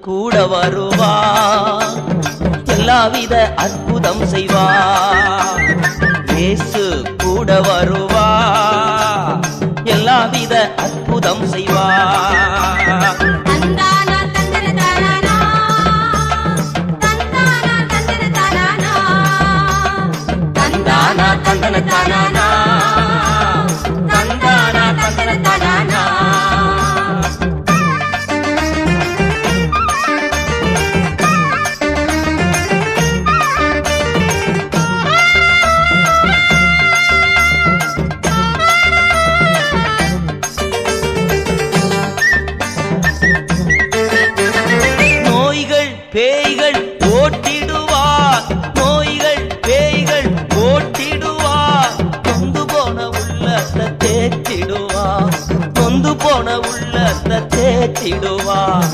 கூட வருவா, எல்லாவித அற்புதம் செய்வா. இயேசு கூட வருவா, எல்லாவித அற்புதம் செய்வா. பேய்கள் ஓட்டிடுவார், நோய்கள் பேய்கள் ஓட்டிடுவார். நொந்து போன உள்ளத்தை தேற்றிடுவார், நொந்து போன உள்ளத்தை தேற்றிடுவார்.